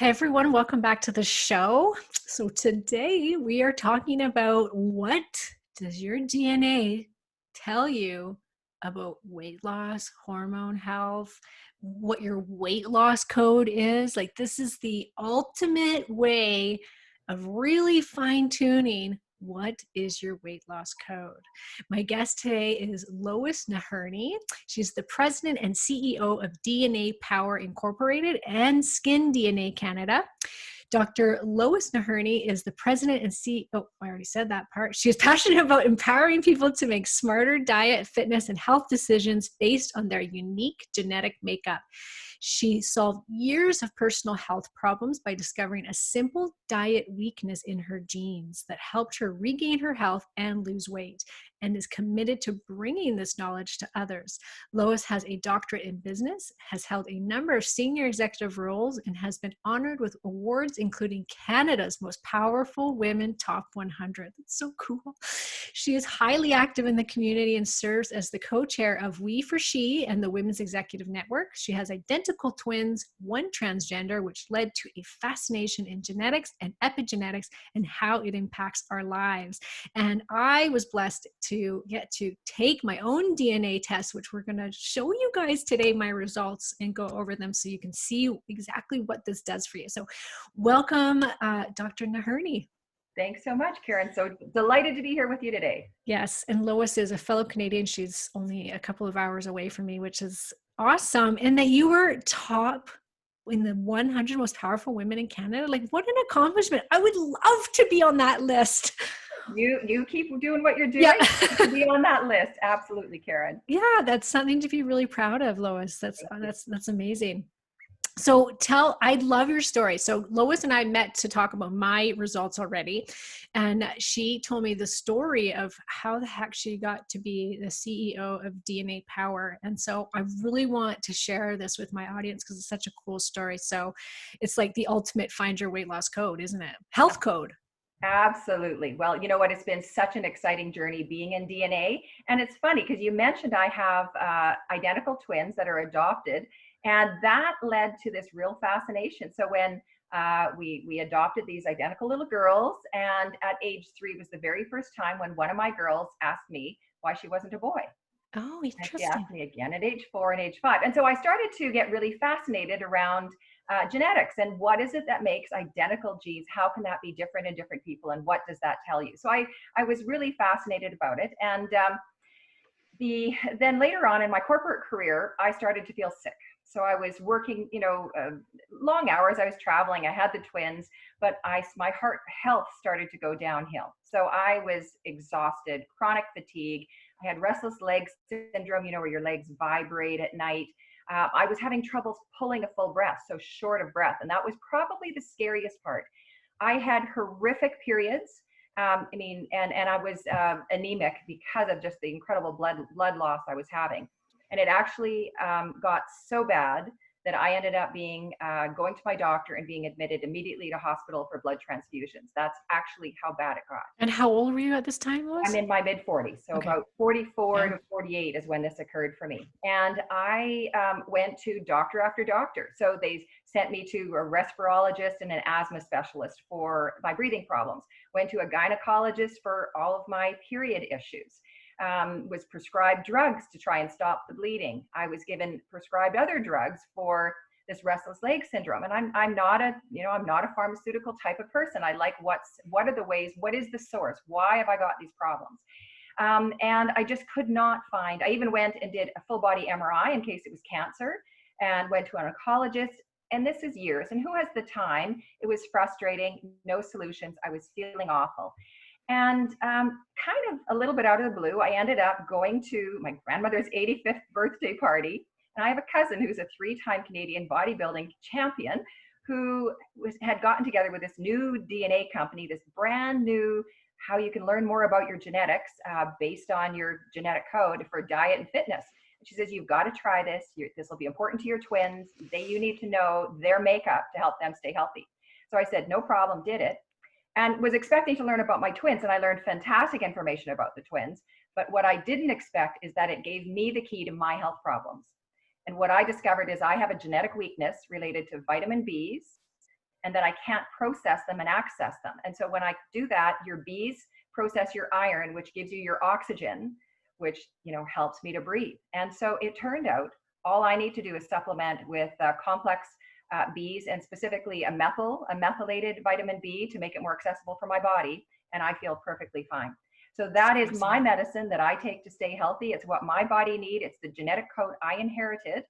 Hey everyone, welcome back to the show. So today we are talking about what does your DNA tell you about weight loss, hormone health, what your weight loss code is. Like this is the ultimate way of really fine-tuning what is your weight loss code. My guest today is Lois Nahirney. She's the president and CEO of dnaPower Incorporated and Skin DNA Canada. Dr. Lois Nahirney is the president and CEO. Oh, I already said that part. She is passionate about empowering people to make smarter diet, fitness, and health decisions based on their unique genetic makeup. She solved years of personal health problems by discovering a simple diet weakness in her genes that helped her regain her health and lose weight, and is committed to bringing this knowledge to others. Lois has a doctorate in business, has held a number of senior executive roles, and has been honored with awards including Canada's Most Powerful Women Top 100. That's so cool. She is highly active in the community and serves as the co-chair of We for She and the Women's Executive Network. She has identical twins, one transgender, which led to a fascination in genetics and epigenetics and how it impacts our lives. And I was blessed to get to take my own DNA test, which we're going to show you guys today, my results, and go over them so you can see exactly what this does for you. So welcome, Dr. Nahirney. Thanks so much, Karen. So delighted to be here with you today. Yes, and Lois is a fellow Canadian. She's only a couple of hours away from me, which is awesome. And that you were top in the 100 most powerful women in Canada. Like, what an accomplishment. I would love to be on that list. You keep doing what you're doing. Yeah. To be on that list. Absolutely, Karen. Yeah, that's something to be really proud of, Lois. That's amazing. So I'd love your story. So Lois and I met to talk about my results already. And she told me the story of how the heck she got to be the CEO of dnaPower. And so I really want to share this with my audience because it's such a cool story. So it's like the ultimate find your weight loss code, isn't it? Health code. Absolutely. Well, you know what? It's been such an exciting journey being in DNA. And it's funny because you mentioned I have identical twins that are adopted. And that led to this real fascination. So when we adopted these identical little girls, and at age 3 was the very first time when one of my girls asked me why she wasn't a boy. Oh, And she interesting. asked me again at age 4 and age 5. And so I started to get really fascinated around genetics and what is it that makes identical genes? How can that be different in different people? And what does that tell you? So I was really fascinated about it. And then later on in my corporate career, I started to feel sick. So I was working, long hours. I was traveling. I had the twins, but my heart health started to go downhill. So I was exhausted, chronic fatigue. I had restless leg syndrome, where your legs vibrate at night. I was having trouble pulling a full breath, so short of breath. And that was probably the scariest part. I had horrific periods. And I was anemic because of just the incredible blood loss I was having. And it actually got so bad that I ended up going to my doctor and being admitted immediately to hospital for blood transfusions. That's actually how bad it got. And how old were you at this time, Lois? I'm in my mid 40s. So Okay. about 44 to 48 is when this occurred for me. And I went to doctor after doctor. So they sent me to a respirologist and an asthma specialist for my breathing problems. Went to a gynecologist for all of my period issues. Was prescribed drugs to try and stop the bleeding. I was given prescribed other drugs for this restless leg syndrome. And I'm not a pharmaceutical type of person. I like what are the ways, what is the source? Why have I got these problems? And I just could not find. I even went and did a full body MRI in case it was cancer, and went to an oncologist. And this is years. And who has the time? It was frustrating, no solutions. I was feeling awful. And kind of a little bit out of the blue, I ended up going to my grandmother's 85th birthday party. And I have a cousin who's a 3-time Canadian bodybuilding champion who had gotten together with this new DNA company, this brand new, how you can learn more about your genetics based on your genetic code for diet and fitness. And she says, you've got to try this. This will be important to your twins. You need to know their makeup to help them stay healthy. So I said, no problem, did it. And was expecting to learn about my twins, and I learned fantastic information about the twins. But what I didn't expect is that it gave me the key to my health problems. And what I discovered is I have a genetic weakness related to vitamin Bs, and that I can't process them and access them. And so when I do that, your bees process your iron, which gives you your oxygen, which, helps me to breathe. And so it turned out all I need to do is supplement with complex Bs, and specifically a methylated vitamin B to make it more accessible for my body. And I feel perfectly fine. So that is my medicine that I take to stay healthy. It's what my body needs. It's the genetic code I inherited.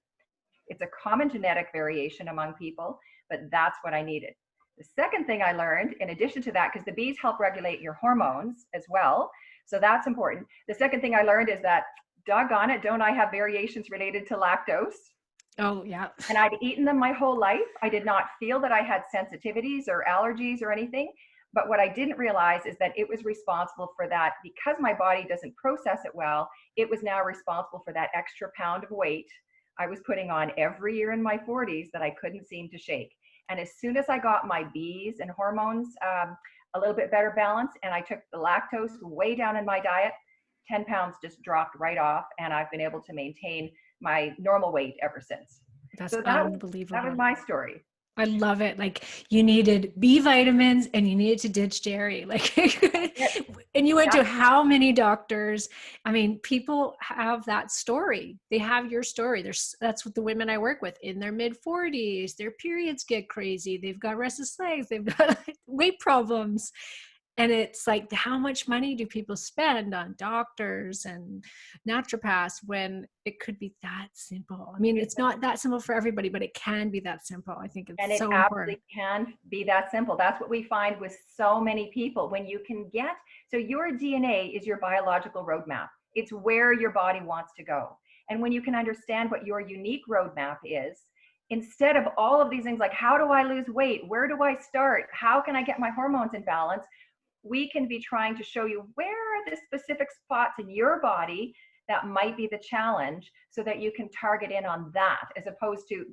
It's a common genetic variation among people, but that's what I needed. The second thing I learned, in addition to that, because the bees help regulate your hormones as well, so that's important. The second thing I learned is that, doggone it, don't I have variations related to lactose? Oh, yeah. And I'd eaten them my whole life. I did not feel that I had sensitivities or allergies or anything. But what I didn't realize is that it was responsible for that. Because my body doesn't process it well, it was now responsible for that extra pound of weight I was putting on every year in my 40s that I couldn't seem to shake. And as soon as I got my Bs and hormones a little bit better balanced, and I took the lactose way down in my diet, 10 pounds just dropped right off. And I've been able to maintain my normal weight ever since. That's So unbelievable. that was my story. I love it. Like, you needed B vitamins and you needed to ditch dairy. Like, and you went to how many doctors? I mean, people have that story. They have your story. That's what the women I work with in their mid 40s, their periods get crazy. They've got restless legs. They've got weight problems. And it's like, how much money do people spend on doctors and naturopaths when it could be that simple? I mean, it's not that simple for everybody, but it can be that simple. I think it's so important. And it absolutely can be that simple. That's what we find with so many people. When you can get, so your DNA is your biological roadmap. It's where your body wants to go. And when you can understand what your unique roadmap is, instead of all of these things like, how do I lose weight? Where do I start? How can I get my hormones in balance? We can be trying to show you where are the specific spots in your body that might be the challenge, so that you can target in on that, as opposed to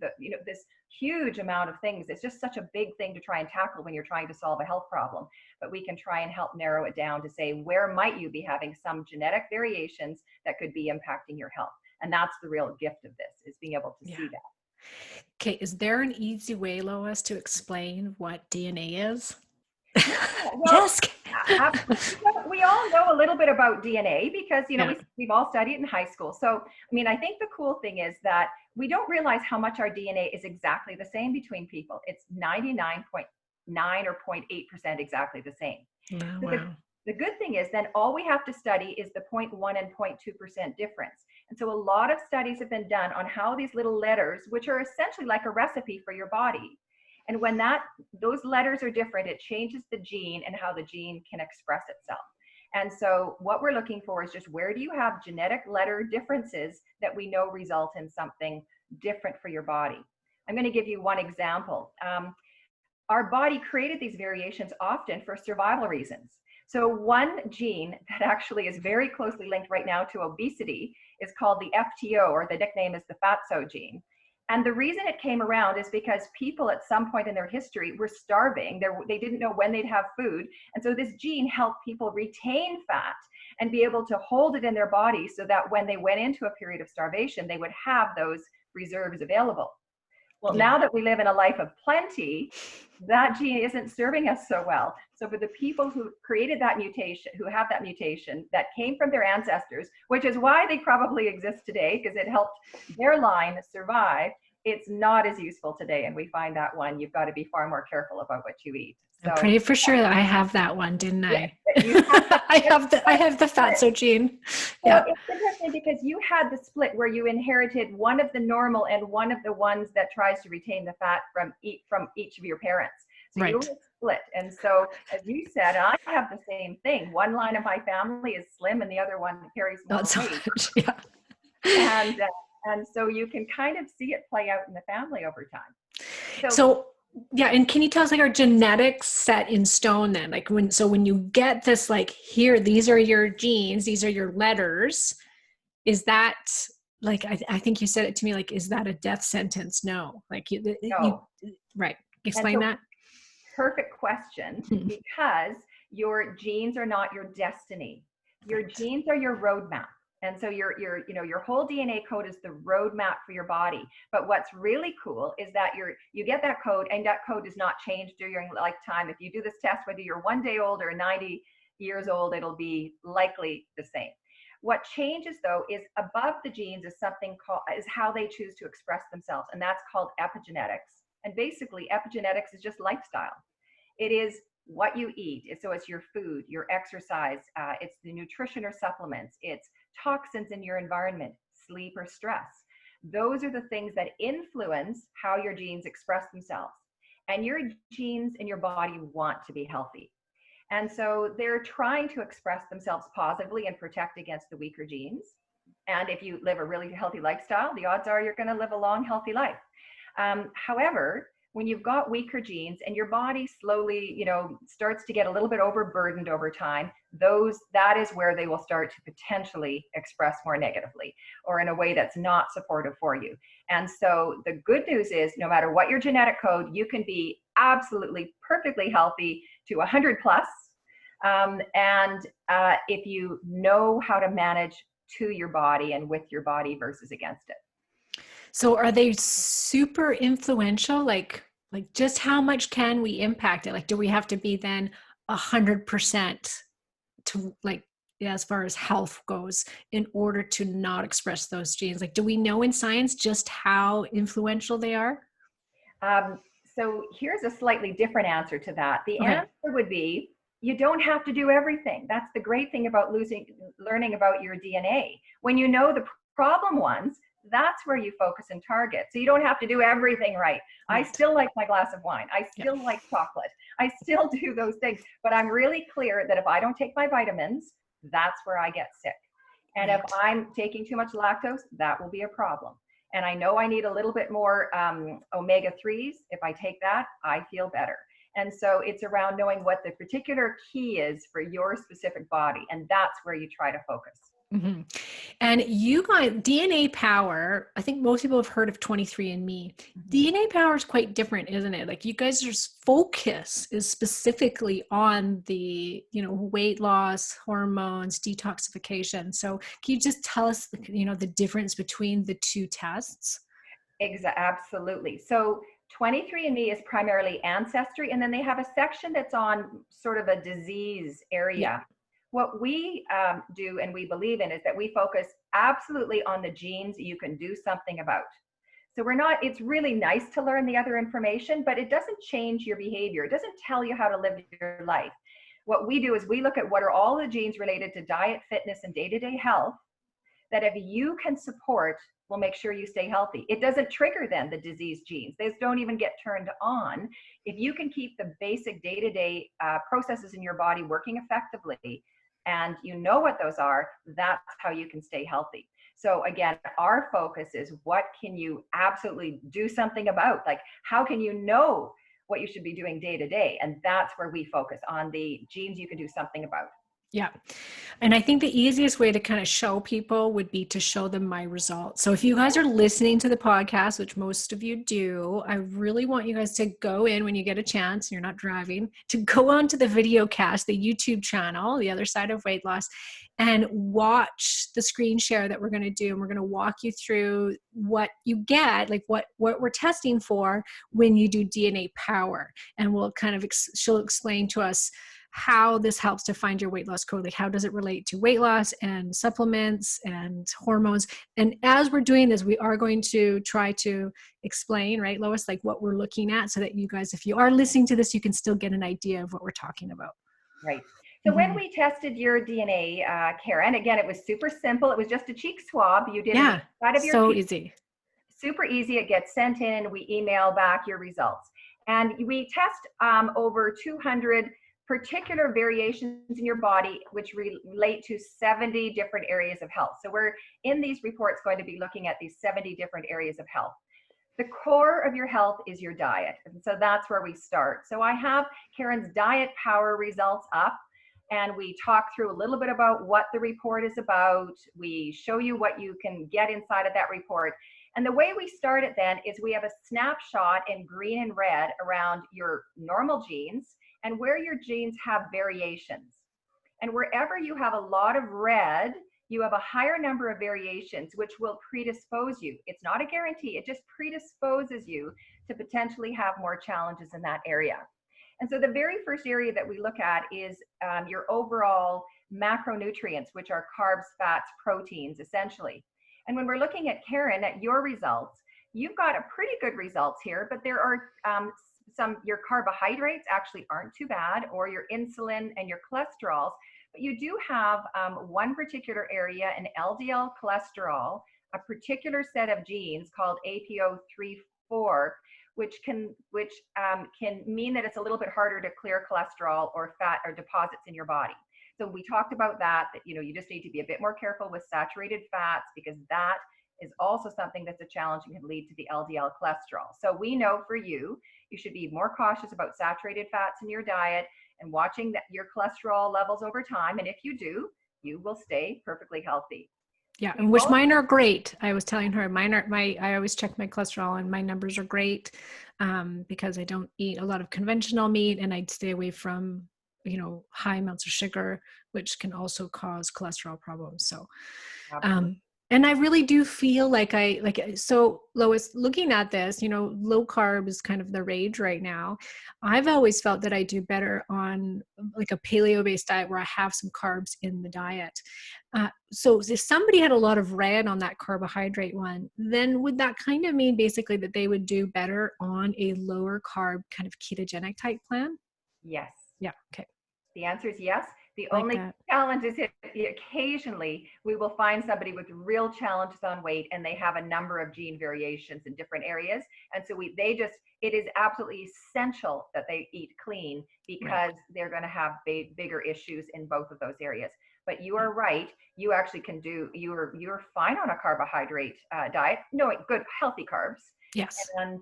this huge amount of things. It's just such a big thing to try and tackle when you're trying to solve a health problem. But we can try and help narrow it down to say, where might you be having some genetic variations that could be impacting your health? And that's the real gift of this, is being able to see that. Okay, is there an easy way, Lois, to explain what DNA is? Well, we all know a little bit about DNA because, we've all studied it in high school. So, I mean, I think the cool thing is that we don't realize how much our DNA is exactly the same between people. It's 99.9 or 0.8% exactly the same. Oh, so wow. the good thing is then all we have to study is the 0.1 and 0.2% difference. And so a lot of studies have been done on how these little letters, which are essentially like a recipe for your body, and when those letters are different, it changes the gene and how the gene can express itself. And so what we're looking for is just, where do you have genetic letter differences that we know result in something different for your body? I'm going to give you one example. Our body created these variations often for survival reasons. So one gene that actually is very closely linked right now to obesity is called the FTO, or the nickname is the fatso gene. And the reason it came around is because people at some point in their history were starving. They didn't know when they'd have food. And so this gene helped people retain fat and be able to hold it in their body, so that when they went into a period of starvation, they would have those reserves available. Well, now that we live in a life of plenty, that gene isn't serving us so well. So for the people who created that mutation, who have that mutation that came from their ancestors, which is why they probably exist today, because it helped their line survive, it's not as useful today. And we find that one, you've got to be far more careful about what you eat. So, I'm pretty for sure that I have that one, didn't I? Yeah, I have the fatso gene. Yeah. Well, it's interesting because you had the split where you inherited one of the normal and one of the ones that tries to retain the fat from each of your parents. So you were split. And so, as you said, I have the same thing. One line of my family is slim and the other one carries more weight. And so you can kind of see it play out in the family over time. So yeah, and can you tell us, like, are genetics set in stone then? Like, when you get this, like, here, these are your genes, these are your letters, is that, like, I think you said it to me, like, is that a death sentence? No. Like, no. Right. Explain that. Perfect question, because your genes are not your destiny. Your genes are your roadmap. And so your whole DNA code is the roadmap for your body. But what's really cool is that you get that code, and that code does not change during your lifetime. If you do this test, whether you're 1 day old or 90 years old, it'll be likely the same. What changes though is above the genes is something called, is how they choose to express themselves. And that's called epigenetics. And basically epigenetics is just lifestyle. It is what you eat. So it's your food, your exercise, it's the nutrition or supplements, it's toxins in your environment, sleep or stress. Those are the things that influence how your genes express themselves. And your genes in your body want to be healthy. And so they're trying to express themselves positively and protect against the weaker genes. And if you live a really healthy lifestyle, the odds are you're going to live a long, healthy life. However, when you've got weaker genes and your body slowly, starts to get a little bit overburdened over time, that is where they will start to potentially express more negatively or in a way that's not supportive for you. And so the good news is no matter what your genetic code, you can be absolutely perfectly healthy to 100 plus. If you know how to manage to your body and with your body versus against it. So are they super influential? Like just how much can we impact it? Like, do we have to be then 100% to as far as health goes in order to not express those genes? Like, do we know in science just how influential they are? So here's a slightly different answer to that. The Okay. answer would be, you don't have to do everything. That's the great thing about learning about your DNA. When you know the problem ones, that's where you focus and target. So you don't have to do everything right. I still like my glass of wine. I still like chocolate. I still do those things. But I'm really clear that if I don't take my vitamins, that's where I get sick. And if I'm taking too much lactose, that will be a problem. And I know I need a little bit more omega-3s. If I take that, I feel better. And so it's around knowing what the particular key is for your specific body. And that's where you try to focus. Mm-hmm. And you got dnaPower. I think most people have heard of 23andMe. Mm-hmm. dnaPower is quite different, isn't it? Like, you guys' focus is specifically on the, weight loss, hormones, detoxification. So can you just tell us, the difference between the two tests? Absolutely. So 23andMe is primarily ancestry, and then they have a section that's on sort of a disease area. Yeah. What we do and we believe in is that we focus absolutely on the genes you can do something about. So it's really nice to learn the other information, but it doesn't change your behavior. It doesn't tell you how to live your life. What we do is we look at what are all the genes related to diet, fitness, and day-to-day health that if you can support, will make sure you stay healthy. It doesn't trigger then the disease genes. Those don't even get turned on. If you can keep the basic day-to-day processes in your body working effectively, and you know what those are, that's how you can stay healthy. So again, our focus is what can you absolutely do something about? Like, how can you know what you should be doing day to day? And that's where we focus on the genes you can do something about. Yeah. And I think the easiest way to kind of show people would be to show them my results. So if you guys are listening to the podcast, which most of you do, I really want you guys to go in when you get a chance, you're not driving, to go onto the video cast, the YouTube channel, The Other Side of Weight Loss, and watch the screen share that we're going to do. And we're going to walk you through what you get, like what we're testing for when you do dnaPower. And we'll kind of, she'll explain to us how this helps to find your weight loss code. Like, how does it relate to weight loss and supplements and hormones? And as we're doing this, we are going to try to explain, right, Lois, like what we're looking at, so that you guys, if you are listening to this, you can still get an idea of what we're talking about. Right. So when we tested your DNA, Karen, again, it was super simple. It was just a cheek swab. You did it inside of your so teeth. Easy. Super easy. It gets sent in. We email back your results. And we test over 200 particular variations in your body, which relate to 70 different areas of health. So we're in these reports going to be looking at these 70 different areas of health. The core of your health is your diet. And so that's where we start. So I have Karen's dnaPower results up, and we talk through a little bit about what the report is about. We show you what you can get inside of that report. And the way we start it then is we have a snapshot in green and red around your normal genes and where your genes have variations. And wherever you have a lot of red, you have a higher number of variations, which will predispose you. It's not a guarantee, it just predisposes you to potentially have more challenges in that area. And so the very first area that we look at is your overall macronutrients, which are carbs, fats, proteins, essentially. And when we're looking at Karen, at your results, you've got a pretty good results here, but there are your carbohydrates actually aren't too bad, or your insulin and your cholesterols, but you do have one particular area, an LDL cholesterol, a particular set of genes called APO34, which can mean that it's a little bit harder to clear cholesterol or fat or deposits in your body. So we talked about that you just need to be a bit more careful with saturated fats, because that is also something that's a challenge and can lead to the LDL cholesterol. So we know for you, you should be more cautious about saturated fats in your diet and watching your cholesterol levels over time. And if you do, you will stay perfectly healthy. Yeah, and which mine are great. I was telling her I always check my cholesterol and my numbers are great, because I don't eat a lot of conventional meat, and I'd stay away from, high amounts of sugar, which can also cause cholesterol problems. So, and I really do feel so Lois, looking at this, low carb is kind of the rage right now. I've always felt that I do better on like a paleo-based diet where I have some carbs in the diet. So if somebody had a lot of red on that carbohydrate one, then would that kind of mean basically that they would do better on a lower carb kind of ketogenic type plan? Yes. Yeah. Okay. The answer is yes. The Like only that. challenge is occasionally we will find somebody with real challenges on weight and they have a number of gene variations in different areas. And so it is absolutely essential that they eat clean, because they're going to have bigger issues in both of those areas. But you are right. You actually can you're fine on a carbohydrate diet, knowing good, healthy carbs. Yes. And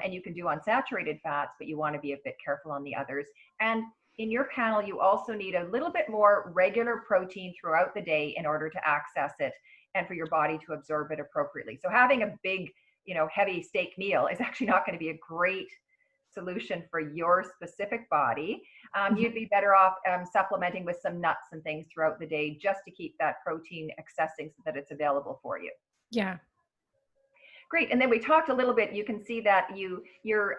you can do unsaturated fats, but you want to be a bit careful on the others. And in your panel, you also need a little bit more regular protein throughout the day in order to access it and for your body to absorb it appropriately. So having a big, heavy steak meal is actually not going to be a great solution for your specific body. You'd be better off supplementing with some nuts and things throughout the day, just to keep that protein accessing so that it's available for you. Yeah. Great. And then we talked a little bit, you can see that you're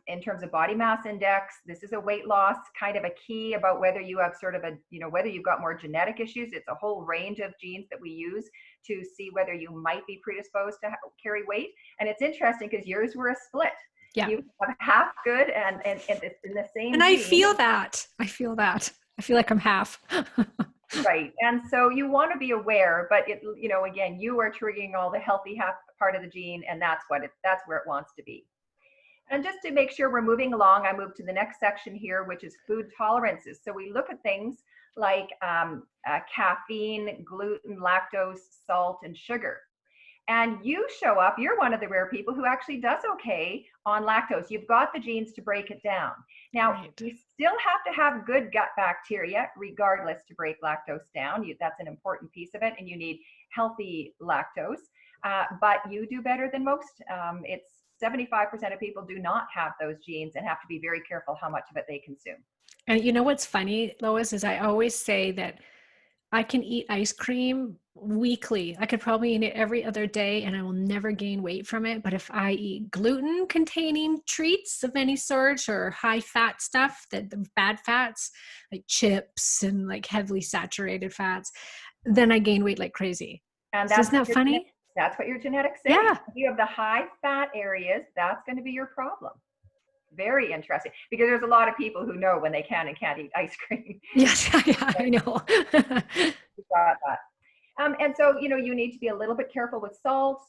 in terms of body mass index, this is a weight loss kind of a key about whether you have sort of whether you've got more genetic issues. It's a whole range of genes that we use to see whether you might be predisposed to carry weight. And it's interesting because yours were a split. Yeah. You have half good and it's in the same And gene. I feel that. I feel like I'm half. Right. And so you want to be aware, but again, you are triggering all the healthy half part of the gene, and that's where it wants to be. And just to make sure we're moving along, I move to the next section here, which is food tolerances. So we look at things like caffeine, gluten, lactose, salt, and sugar. And you show up, you're one of the rare people who actually does okay on lactose. You've got the genes to break it down. Now, you still have to have good gut bacteria regardless to break lactose down. That's an important piece of it, and you need healthy lactose. But you do better than most. It's 75% of people do not have those genes and have to be very careful how much of it they consume. And you know what's funny, Lois, is I always say that I can eat ice cream weekly. I could probably eat it every other day and I will never gain weight from it. But if I eat gluten containing treats of any sort or high fat stuff, the bad fats like chips and like heavily saturated fats, then I gain weight like crazy. And So isn't that funny? That's what your genetics say. Yeah. If you have the high fat areas, that's going to be your problem. Very interesting, because there's a lot of people who know when they can and can't eat ice cream. Yes, I know. Got that. And so, you need to be a little bit careful with salt,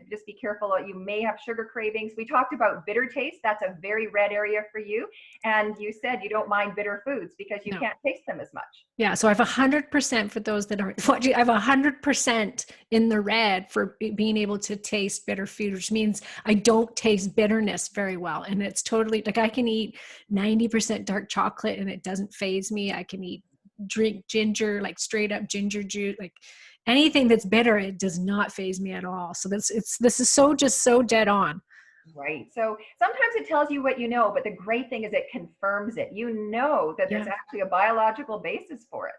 just be careful. You may have sugar cravings. We talked about bitter taste. That's a very red area for you. And you said you don't mind bitter foods because you can't taste them as much. Yeah. So I have 100% for those that are watching. I have 100% in the red for being able to taste bitter food, which means I don't taste bitterness very well. And it's totally like I can eat 90% dark chocolate and it doesn't faze me. I can drink ginger, like straight up ginger juice, like anything that's bitter, it does not faze me at all. So this is so dead on. Right. So sometimes it tells you what you know, but the great thing is it confirms it. You know that there's actually a biological basis for it.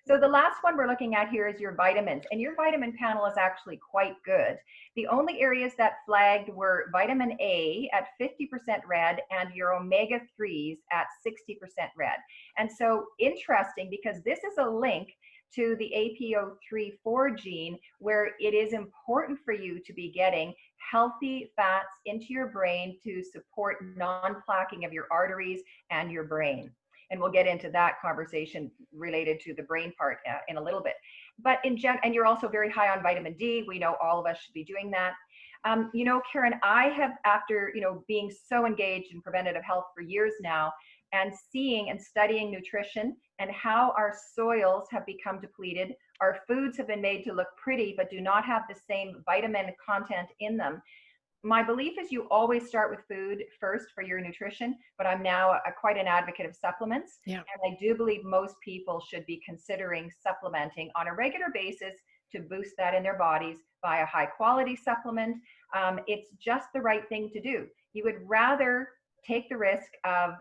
So the last one we're looking at here is your vitamins, and your vitamin panel is actually quite good. The only areas that flagged were vitamin A at 50% red and your omega-3s at 60% red. And so interesting, because this is a link to the APO3/4 gene, where it is important for you to be getting healthy fats into your brain to support non-plaquing of your arteries and your brain. And we'll get into that conversation related to the brain part in a little bit. But in general, and you're also very high on vitamin D. We know all of us should be doing that. You know, Karen, I have, after, you know, being so engaged in preventative health for years now, and seeing and studying nutrition and how our soils have become depleted, our foods have been made to look pretty, but do not have the same vitamin content in them. My belief is you always start with food first for your nutrition, but I'm now quite an advocate of supplements. Yeah. And I do believe most people should be considering supplementing on a regular basis to boost that in their bodies by a high quality supplement. It's just the right thing to do. You would rather take the risk of,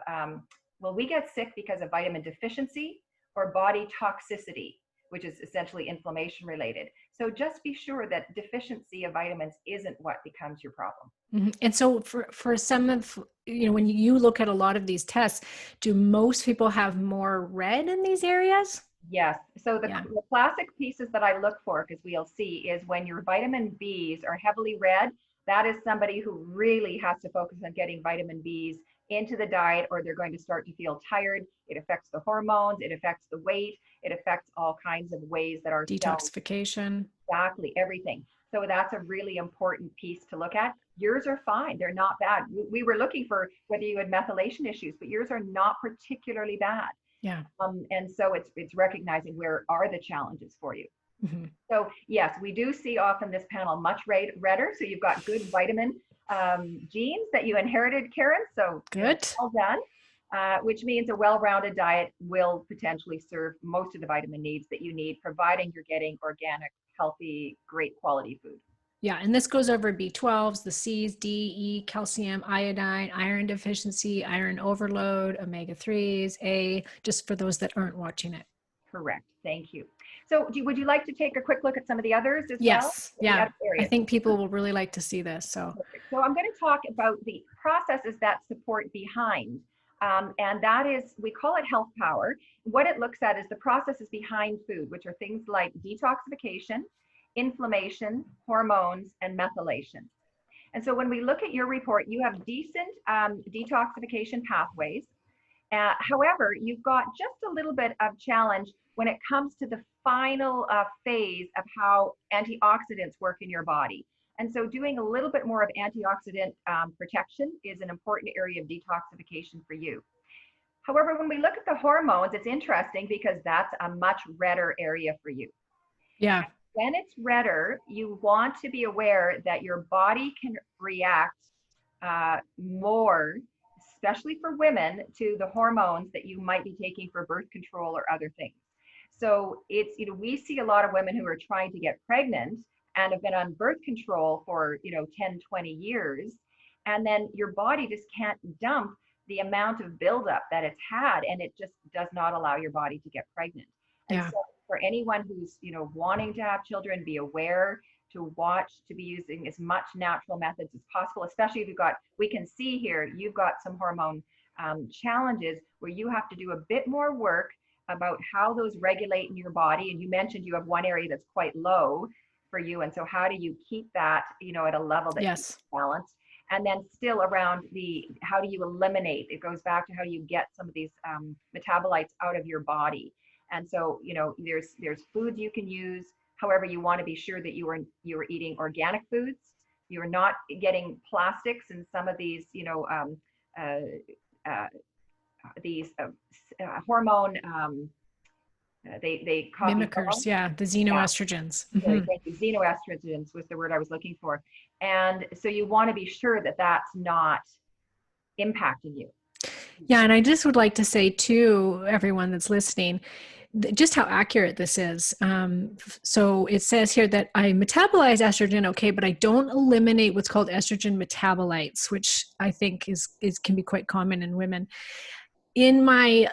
well, we get sick because of vitamin deficiency or body toxicity, which is essentially inflammation related. So just be sure that deficiency of vitamins isn't what becomes your problem. Mm-hmm. And so for some of, you know, when you look at a lot of these tests, do most people have more red in these areas? Yes. So the classic pieces that I look for, because we'll see, is when your vitamin Bs are heavily red, that is somebody who really has to focus on getting vitamin Bs into the diet, or they're going to start to feel tired. It affects the hormones, it affects the weight, it affects all kinds of ways that our detoxification. Exactly, everything. So that's a really important piece to look at. Yours are fine. They're not bad. We were looking for whether you had methylation issues, but yours are not particularly bad. Yeah. And so it's recognizing where are the challenges for you. Mm-hmm. So yes, we do see often this panel much redder. So you've got good vitamin genes that you inherited, Karen. So good. Well done. Which means a well-rounded diet will potentially serve most of the vitamin needs that you need, providing you're getting organic, healthy, great quality food. Yeah, and this goes over B12s, the C's, D, E, calcium, iodine, iron deficiency, iron overload, omega-3s, A, just for those that aren't watching it. Correct. Thank you. So would you like to take a quick look at some of the others as well? Yes. Yeah. I think people will really like to see this. So I'm going to talk about the processes that support behind. And that is, we call it health power. What it looks at is the processes behind food, which are things like detoxification, inflammation, hormones, and methylation. And so when we look at your report, you have decent detoxification pathways. However, you've got just a little bit of challenge when it comes to the final phase of how antioxidants work in your body. And so doing a little bit more of antioxidant protection is an important area of detoxification for you. However, when we look at the hormones, it's interesting because that's a much redder area for you. Yeah. When it's redder, you want to be aware that your body can react more, especially for women, to the hormones that you might be taking for birth control or other things. So it's, you know, we see a lot of women who are trying to get pregnant and have been on birth control for, 10, 20 years. And then your body just can't dump the amount of buildup that it's had, and it just does not allow your body to get pregnant. And so for anyone who's, wanting to have children, be aware to watch, to be using as much natural methods as possible, especially if we can see here, you've got some hormone challenges where you have to do a bit more work about how those regulate in your body. And you mentioned you have one area that's quite low for you. And so how do you keep that, at a level that keeps balanced? And then still around how do you eliminate? It goes back to how you get some of these metabolites out of your body. And so, there's foods you can use. However, you want to be sure that you are eating organic foods. You're not getting plastics and some of these, hormone, they copy mimickers, the xenoestrogens. Yeah. Mm-hmm. Thank you. Xenoestrogens was the word I was looking for. And so you want to be sure that that's not impacting you. Yeah, and I just would like to say to everyone that's listening, just how accurate this is. So it says here that I metabolize estrogen, okay, but I don't eliminate what's called estrogen metabolites, which I think can be quite common in women. In my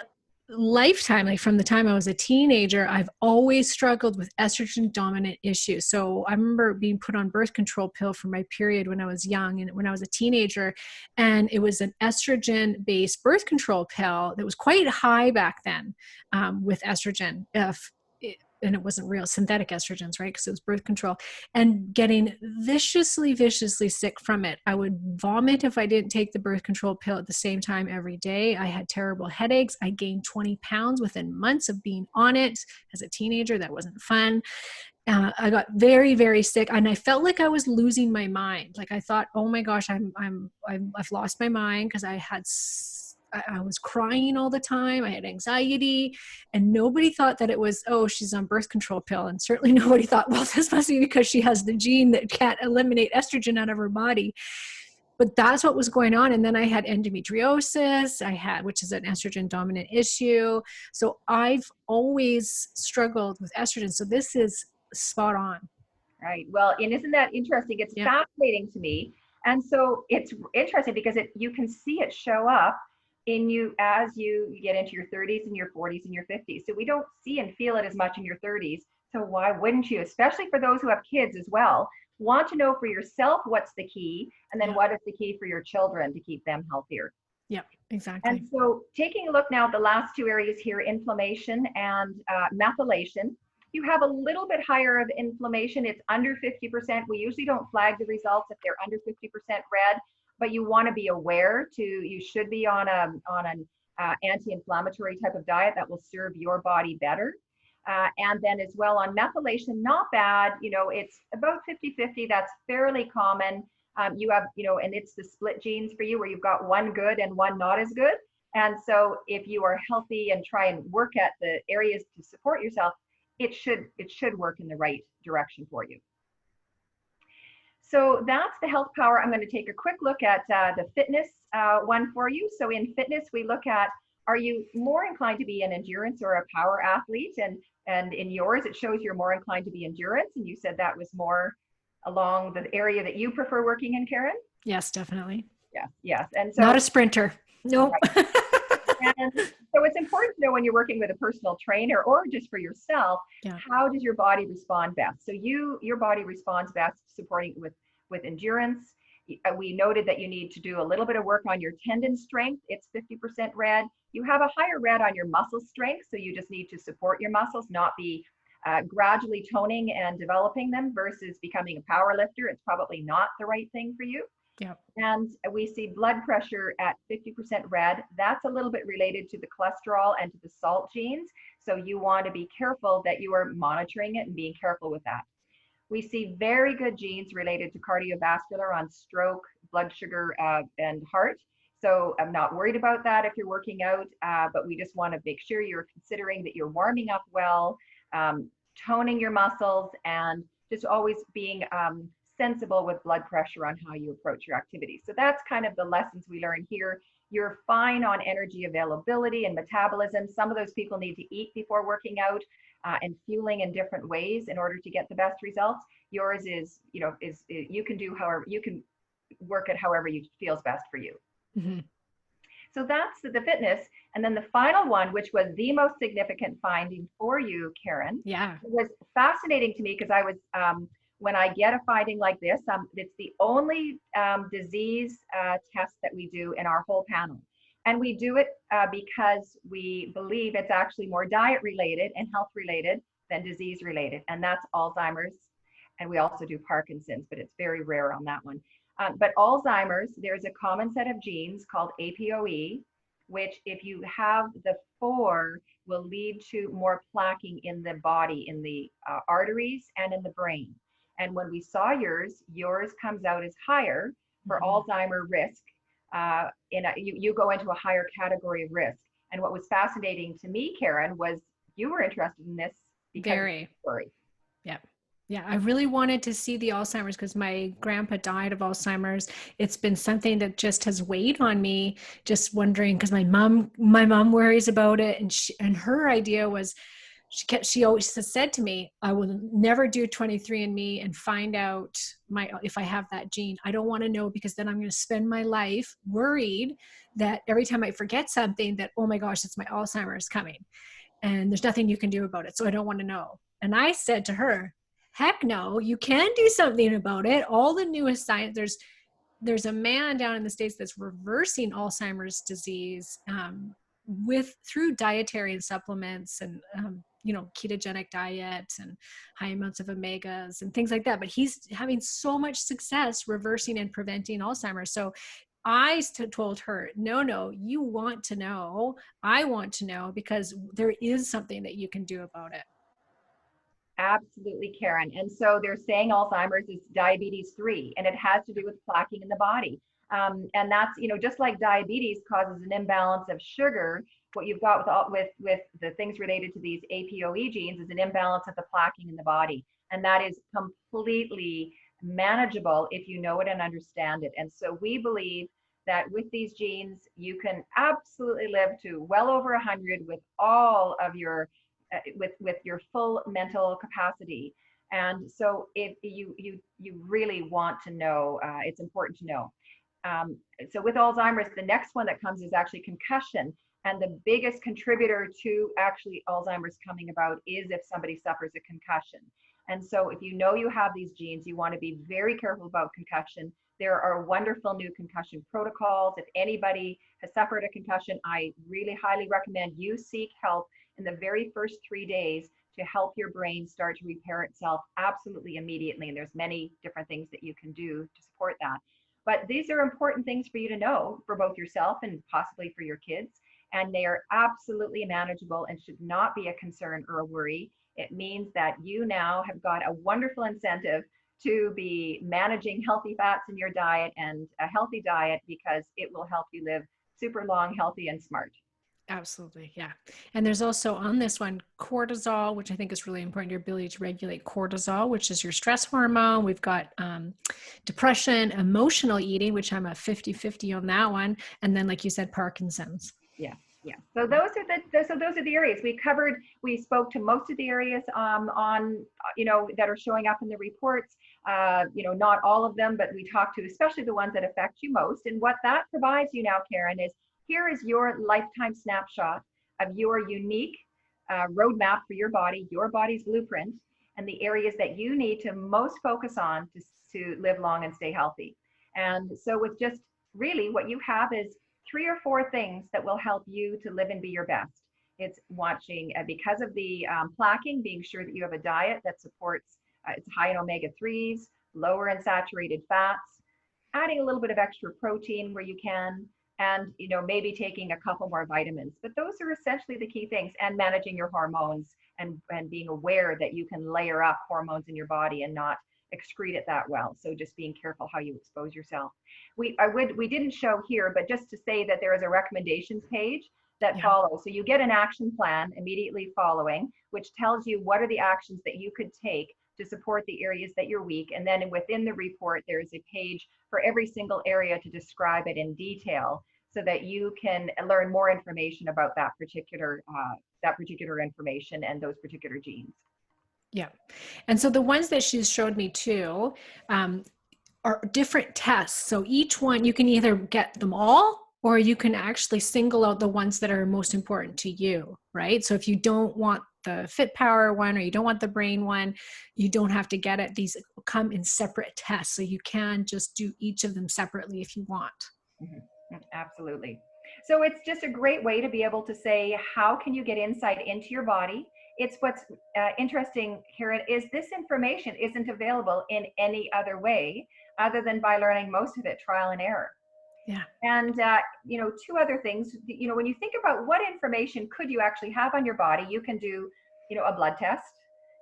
lifetime, like from the time I was a teenager, I've always struggled with estrogen dominant issues. So I remember being put on birth control pill for my period when I was young and when I was a teenager. And it was an estrogen based birth control pill that was quite high back then, with estrogen. And it wasn't real synthetic estrogens, right? Because it was birth control, and getting viciously sick from it. I would vomit if I didn't take the birth control pill at the same time every day. I had terrible headaches. I gained 20 pounds within months of being on it as a teenager. That wasn't fun. I got very sick, and I felt like I was losing my mind. Like I thought, oh my gosh, I've lost my mind, because I was crying all the time. I had anxiety, and nobody thought that it was, oh, she's on birth control pill. And certainly nobody thought, well, this must be because she has the gene that can't eliminate estrogen out of her body. But that's what was going on. And then I had endometriosis, which is an estrogen dominant issue. So I've always struggled with estrogen. So this is spot on. Right. Well, and isn't that interesting? It's Yeah. fascinating to me. And so it's interesting because you can see it show up in you as you get into your 30s and your 40s and your 50s. So we don't see and feel it as much in your 30s. So why wouldn't you, especially for those who have kids as well, want to know for yourself what's the key, and then what is the key for your children to keep them healthier? Yeah, exactly. And so taking a look now at the last two areas here, inflammation and methylation, you have a little bit higher of inflammation. It's under 50%. We usually don't flag the results if they're under 50% red, but you want to be aware you should be on an anti-inflammatory type of diet that will serve your body better. And then as well on methylation, not bad, it's about 50-50. That's fairly common. You have, and it's the split genes for you where you've got one good and one not as good. And so if you are healthy and try and work at the areas to support yourself, it should work in the right direction for you. So that's the health power. I'm going to take a quick look at the fitness one for you. So in fitness, we look at, are you more inclined to be an endurance or a power athlete? And in yours, it shows you're more inclined to be endurance. And you said that was more along the area that you prefer working in, Karen? Yes, definitely. Yes. And so not a sprinter. Nope. Right. And so it's important to know when you're working with a personal trainer or just for yourself, how does your body respond best? So your body responds best supporting with endurance. We noted that you need to do a little bit of work on your tendon strength. It's 50% red. You have a higher red on your muscle strength. So you just need to support your muscles, not be gradually toning and developing them versus becoming a power lifter. It's probably not the right thing for you. Yeah. And we see blood pressure at 50% red. That's a little bit related to the cholesterol and to the salt genes. So you want to be careful that you are monitoring it and being careful with that. We see very good genes related to cardiovascular on stroke, blood sugar, and heart. So I'm not worried about that if you're working out, but we just want to make sure you're considering that you're warming up well, toning your muscles, and just always being sensible with blood pressure on how you approach your activities. So that's kind of the lessons we learn here. You're fine on energy availability and metabolism. Some of those people need to eat before working out and fueling in different ways in order to get the best results. Yours is, you can do however, you can work it however you feels best for you. Mm-hmm. So that's the fitness. And then the final one, which was the most significant finding for you, Karen, was fascinating to me because I was, when I get a finding like this, it's the only disease test that we do in our whole panel. And we do it because we believe it's actually more diet related and health related than disease related. And that's Alzheimer's. And we also do Parkinson's, but it's very rare on that one. But Alzheimer's, there's a common set of genes called APOE, which if you have the 4 will lead to more plaquing in the body, in the arteries and in the brain. And when we saw yours comes out as higher for Alzheimer risk. You go into a higher category of risk. And what was fascinating to me, Karen, was you were interested in this because Very. Yeah, I really wanted to see the Alzheimer's because my grandpa died of Alzheimer's. It's been something that just has weighed on me, just wondering, because my mom worries about it, and her idea was she always said to me, I will never do 23andMe and find out if I have that gene. I don't want to know, because then I'm going to spend my life worried that every time I forget something that, oh my gosh, it's my Alzheimer's coming and there's nothing you can do about it. So I don't want to know. And I said to her, heck no, you can do something about it. All the newest science, there's a man down in the States that's reversing Alzheimer's disease through dietary and supplements and ketogenic diets and high amounts of omegas and things like that. But he's having so much success reversing and preventing Alzheimer's. So I told her, no, you want to know. I want to know, because there is something that you can do about it. Absolutely, Karen. And so they're saying Alzheimer's is diabetes 3, and it has to do with plaquing in the body. And that's, just like diabetes causes an imbalance of sugar, what you've got with the things related to these APOE genes is an imbalance of the plaquing in the body. And that is completely manageable if you know it and understand it. And so we believe that with these genes, you can absolutely live to well over 100 with all of your with your full mental capacity. And so if you really want to know, it's important to know. So with Alzheimer's, the next one that comes is actually concussion. And the biggest contributor to actually Alzheimer's coming about is if somebody suffers a concussion. And so if you know you have these genes, you want to be very careful about concussion. There are wonderful new concussion protocols. If anybody has suffered a concussion, I really highly recommend you seek help in the very first 3 days to help your brain start to repair itself absolutely immediately. And there's many different things that you can do to support that. But these are important things for you to know for both yourself and possibly for your kids. And they are absolutely manageable and should not be a concern or a worry. It means that you now have got a wonderful incentive to be managing healthy fats in your diet and a healthy diet, because it will help you live super long, healthy, and smart. Absolutely. Yeah. And there's also on this one, cortisol, which I think is really important, your ability to regulate cortisol, which is your stress hormone. We've got depression, emotional eating, which I'm a 50-50 on that one. And then, like you said, Parkinson's. Yeah. Yeah. So those are the areas we covered. We spoke to most of the areas on that are showing up in the reports. Not all of them, but we talked to especially the ones that affect you most. And what that provides you now, Karen, is here is your lifetime snapshot of your unique roadmap for your body, your body's blueprint, and the areas that you need to most focus on to live long and stay healthy. And so with just really what you have is 3 or 4 things that will help you to live and be your best. It's watching, because of the plaquing, being sure that you have a diet that supports, it's high in omega-3s, lower in saturated fats, adding a little bit of extra protein where you can, and maybe taking a couple more vitamins. But those are essentially the key things, and managing your hormones and being aware that you can layer up hormones in your body and not excrete it that well. So just being careful how you expose yourself. We didn't show here, but just to say that there is a recommendations page that follows. So you get an action plan immediately following, which tells you what are the actions that you could take to support the areas that you're weak. And then within the report, there's a page for every single area to describe it in detail, so that you can learn more information about that particular information and those particular genes. Yeah. And so the ones that she's showed me too are different tests. So each one, you can either get them all, or you can actually single out the ones that are most important to you, right? So if you don't want the Fit Power one, or you don't want the brain one, you don't have to get it. These come in separate tests. So you can just do each of them separately if you want. Mm-hmm. Absolutely. So it's just a great way to be able to say, how can you get insight into your body? It's what's interesting, Karen, is this information isn't available in any other way other than by learning most of it trial and error. Yeah. And, 2 other things, when you think about what information could you actually have on your body, you can do, a blood test.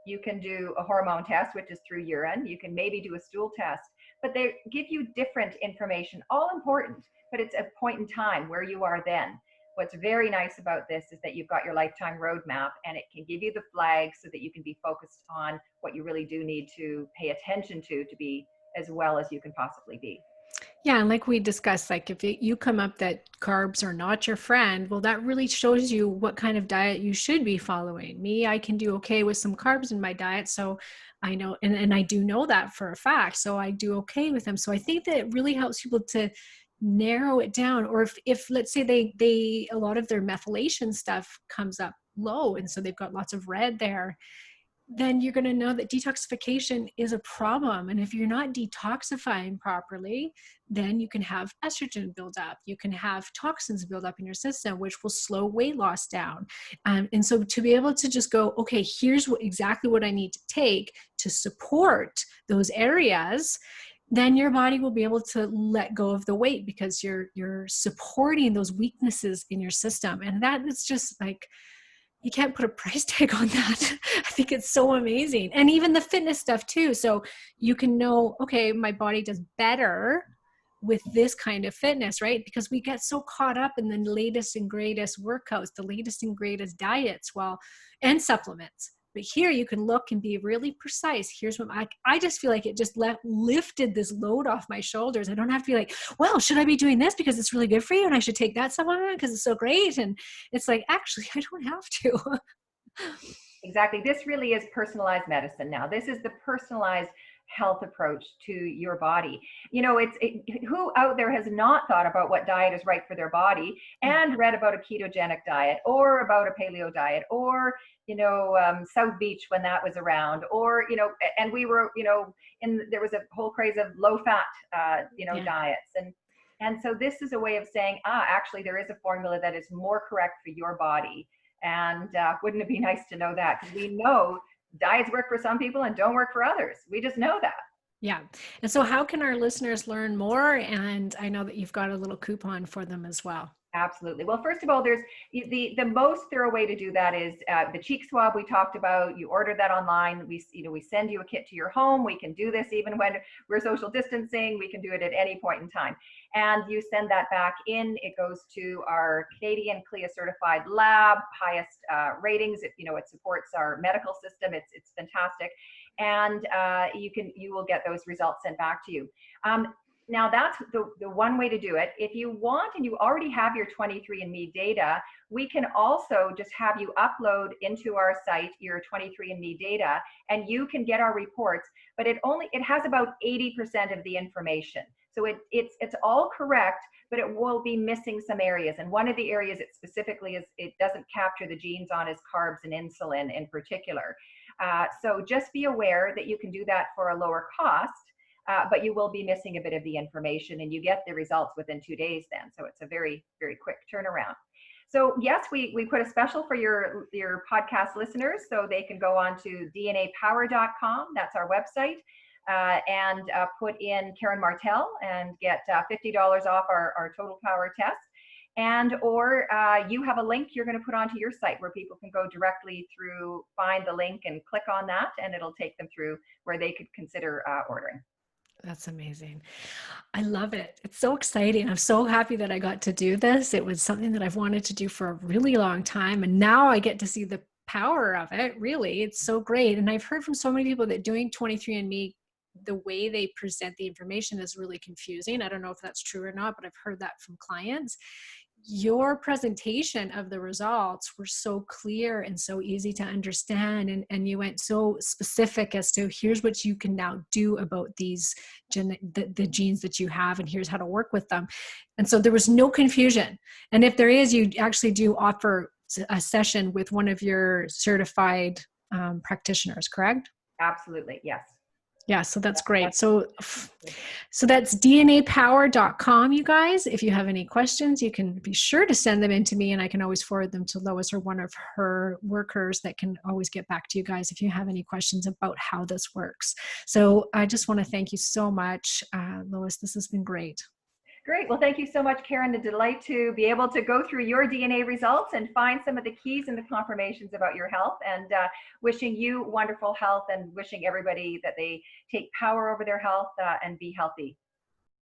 You can do a hormone test, which is through urine. You can maybe do a stool test, but they give you different information, all important, but it's a point in time where you are then. What's very nice about this is that you've got your lifetime roadmap, and it can give you the flags so that you can be focused on what you really do need to pay attention to be as well as you can possibly be. Yeah, and like we discussed, like if you come up that carbs are not your friend, well, that really shows you what kind of diet you should be following. Me, I can do okay with some carbs in my diet, so I know, and I do know that for a fact, so I do okay with them. So I think that it really helps people to narrow it down. Or if let's say they a lot of their methylation stuff comes up low, and so they've got lots of red there, then you're going to know that detoxification is a problem. And if you're not detoxifying properly, then you can have estrogen build up. You can have toxins build up in your system, which will slow weight loss down. And so to be able to just go, okay, here's exactly what I need to take to support those areas, then your body will be able to let go of the weight because you're supporting those weaknesses in your system. And that is just like, you can't put a price tag on that. I think it's so amazing. And even the fitness stuff too. So you can know, okay, my body does better with this kind of fitness, right? Because we get so caught up in the latest and greatest workouts, the latest and greatest diets, and supplements. But here you can look and be really precise. Here's what I just feel like it just lifted this load off my shoulders. I don't have to be like, well, should I be doing this because it's really good for you? And I should take that supplement because it's so great. And it's like, actually, I don't have to. Exactly. This really is personalized medicine now. This is the personalized health approach to your body. You know, who out there has not thought about what diet is right for their body Yeah. and read about a ketogenic diet or about a paleo diet or, South Beach when that was around, or, and we were, there was a whole craze of low fat, Yeah. diets. And so this is a way of saying, actually, there is a formula that is more correct for your body. And wouldn't it be nice to know that? Because we know diets work for some people and don't work for others. We just know that. Yeah. And so how can our listeners learn more? And I know that you've got a little coupon for them as well. Absolutely. Well, first of all, there's the most thorough way to do that is the cheek swab we talked about. You order that online. We send you a kit to your home. We can do this even when we're social distancing. We can do it at any point in time. And you send that back in. It goes to our Canadian CLIA certified lab, highest ratings. It supports our medical system. It's fantastic. And you will get those results sent back to you. Now that's the one way to do it. If you want and you already have your 23andMe data, we can also just have you upload into our site your 23andMe data and you can get our reports, but it has about 80% of the information. So it's all correct, but it will be missing some areas. And one of the areas it specifically is, it doesn't capture the genes on is carbs and insulin in particular. So just be aware that you can do that for a lower cost. But you will be missing a bit of the information and you get the results within 2 days then. So it's a very, very quick turnaround. So yes, we put a special for your podcast listeners so they can go on to dnaPower.com. That's our website. And put in Karen Martell and get $50 off our Total Power test. Or you have a link you're going to put onto your site where people can go directly through, find the link and click on that, and it'll take them through where they could consider ordering. That's amazing. I love it. It's so exciting. I'm so happy that I got to do this. It was something that I've wanted to do for a really long time. And now I get to see the power of it. Really, it's so great. And I've heard from so many people that doing 23andMe, the way they present the information is really confusing. I don't know if that's true or not, but I've heard that from clients. Your presentation of the results were so clear and so easy to understand, and you went so specific as to here's what you can now do about these the genes that you have, and here's how to work with them. And so there was no confusion. And if there is, you actually do offer a session with one of your certified practitioners, correct? Absolutely, yes. Yeah, so that's great. So that's dnaPower.com, you guys. If you have any questions, you can be sure to send them in to me, and I can always forward them to Lois or one of her workers that can always get back to you guys if you have any questions about how this works. So I just want to thank you so much, Lois. This has been great. Great. Well, thank you so much, Karen. A delight to be able to go through your DNA results and find some of the keys and the confirmations about your health, and wishing you wonderful health and wishing everybody that they take power over their health and be healthy.